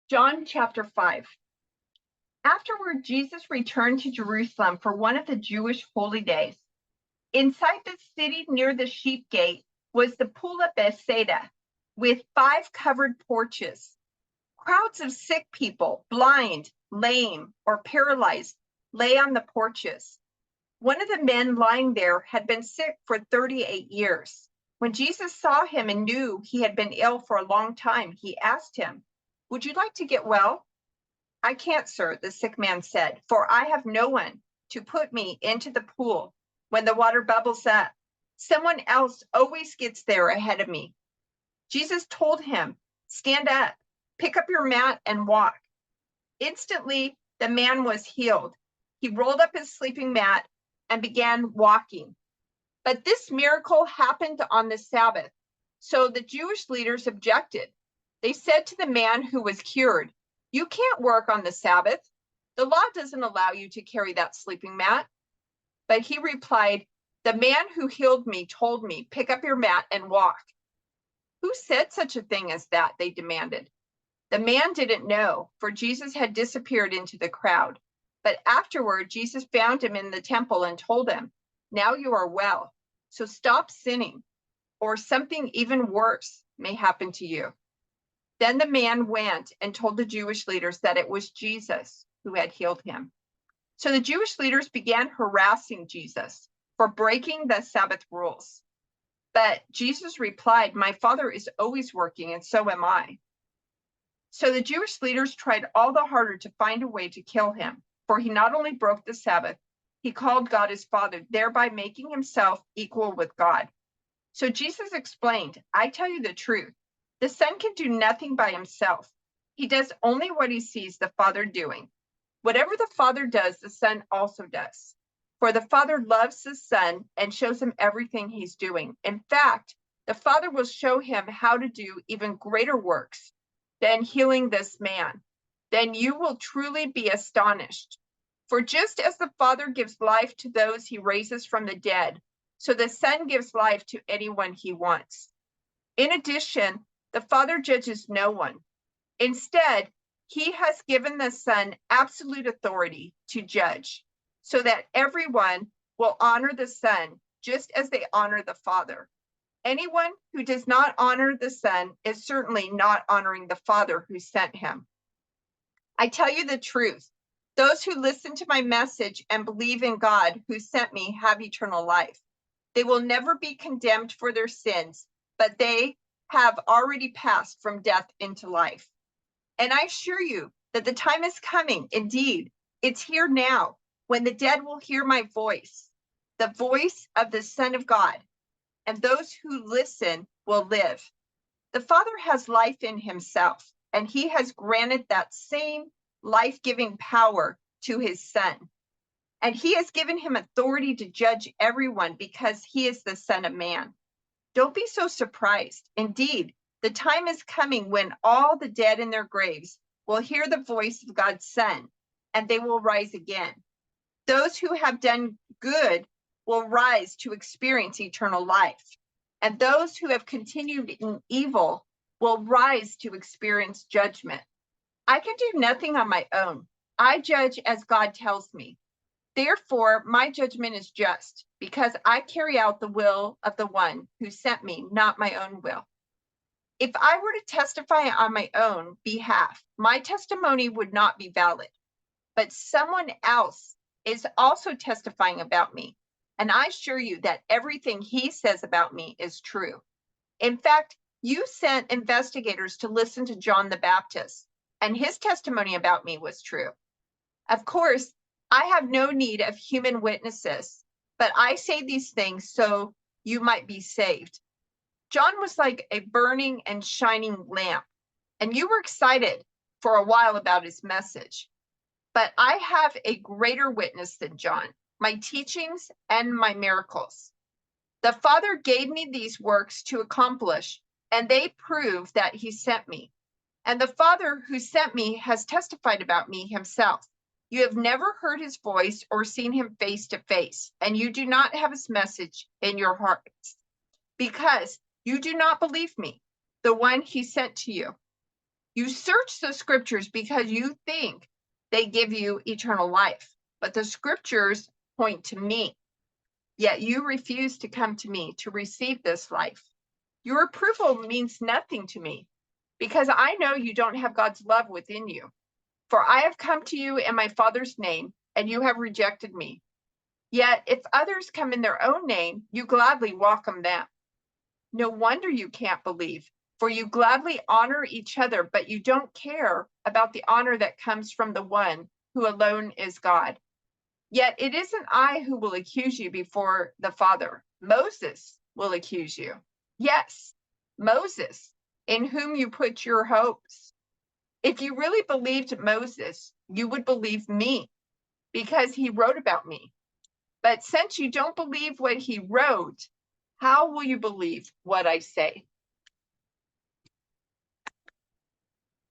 John chapter 5. Afterward, Jesus returned to Jerusalem for one of the Jewish holy days. Inside the city near the sheep gate was the pool of Bethsaida, with 5 covered porches. Crowds of sick people, blind, lame, or paralyzed, lay on the porches. One of the men lying there had been sick for 38 years. When Jesus saw him and knew he had been ill for a long time, he asked him, "Would you like to get well?" "I can't, sir," the sick man said, "for I have no one to put me into the pool when the water bubbles up. Someone else always gets there ahead of me." Jesus told him, "Stand up, pick up your mat and walk." Instantly, the man was healed. He rolled up his sleeping mat and began walking. But this miracle happened on the Sabbath, so the Jewish leaders objected. They said to the man who was cured, "You can't work on the Sabbath. The law doesn't allow you to carry that sleeping mat." But he replied, "The man who healed me told me, 'Pick up your mat and walk.'" "Who said such a thing as that?" they demanded. The man didn't know, for Jesus had disappeared into the crowd. But afterward, Jesus found him in the temple and told him, "Now you are well, so stop sinning, or something even worse may happen to you." Then the man went and told the Jewish leaders that it was Jesus who had healed him. So the Jewish leaders began harassing Jesus for breaking the Sabbath rules. But Jesus replied, "My Father is always working, and so am I." So the Jewish leaders tried all the harder to find a way to kill him, for he not only broke the Sabbath, he called God his Father, thereby making himself equal with God. So Jesus explained, "I tell you the truth. The Son can do nothing by himself. He does only what he sees the Father doing. Whatever the Father does, the Son also does. For the Father loves the Son and shows him everything he's doing. In fact, the Father will show him how to do even greater works than healing this man. Then you will truly be astonished. For just as the Father gives life to those he raises from the dead, so the Son gives life to anyone he wants. In addition, the Father judges no one. Instead, he has given the Son absolute authority to judge, so that everyone will honor the Son just as they honor the Father. Anyone who does not honor the Son is certainly not honoring the Father who sent him. I tell you the truth. Those who listen to my message and believe in God who sent me have eternal life. They will never be condemned for their sins, but they have already passed from death into life. And I assure you that the time is coming. Indeed, it's here now, when the dead will hear my voice, the voice of the Son of God, and those who listen will live. The Father has life in himself, and he has granted that same life-giving power to his Son. And he has given him authority to judge everyone because he is the Son of Man. Don't be so surprised. Indeed, the time is coming when all the dead in their graves will hear the voice of God's Son, and they will rise again. Those who have done good will rise to experience eternal life, and those who have continued in evil will rise to experience judgment. I can do nothing on my own. I judge as God tells me. Therefore, my judgment is just, because I carry out the will of the one who sent me, not my own will. If I were to testify on my own behalf, my testimony would not be valid. But someone else is also testifying about me, and I assure you that everything he says about me is true. In fact, you sent investigators to listen to John the Baptist, and his testimony about me was true. Of course, I have no need of human witnesses, but I say these things so you might be saved. John was like a burning and shining lamp, and you were excited for a while about his message. But I have a greater witness than John, my teachings and my miracles. The Father gave me these works to accomplish, and they prove that he sent me. And the Father who sent me has testified about me himself. You have never heard his voice or seen him face to face, and you do not have his message in your hearts, because you do not believe me, the one he sent to you. You search the scriptures because you think they give you eternal life, but the scriptures point to me. Yet you refuse to come to me to receive this life. Your approval means nothing to me because I know you don't have God's love within you. For I have come to you in my Father's name, and you have rejected me. Yet if others come in their own name, you gladly welcome them. No wonder you can't believe, for you gladly honor each other, but you don't care about the honor that comes from the one who alone is God. Yet it isn't I who will accuse you before the Father. Moses will accuse you. Yes, Moses, in whom you put your hopes. If you really believed Moses, you would believe me, because he wrote about me. But since you don't believe what he wrote, how will you believe what I say?